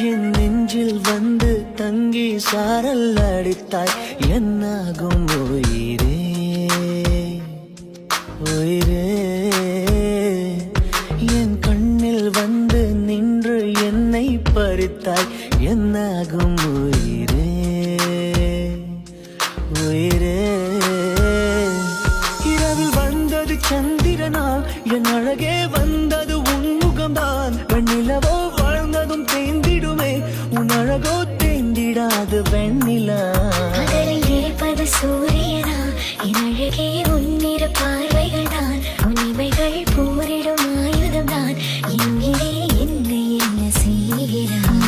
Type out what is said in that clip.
என் நெஞ்சில் வந்து தங்கி சாரல் அடித்தாய் என்னாகும் உயிரே உயிரே என் கண்ணில் வந்து நின்று என்னை பறித்தாய் என்னாகும் உயிரே உயிரே இரவில் வந்தது சந்திரனால் என் அழகே வந்தது உன்முகம்தான் வெண்ணிலவோ வாழ்ந்ததும் தேந்திடுமே உன் அழகோ தேந்திடாது வெண்ணிலா இருப்பது சூரியனா என் அழகே உன்னிற பார்வைகள் தான் உன்னிமைகள் போரிடும் ஆயுதம் தான் எங்கே என்னை என்ன செய்கிறான்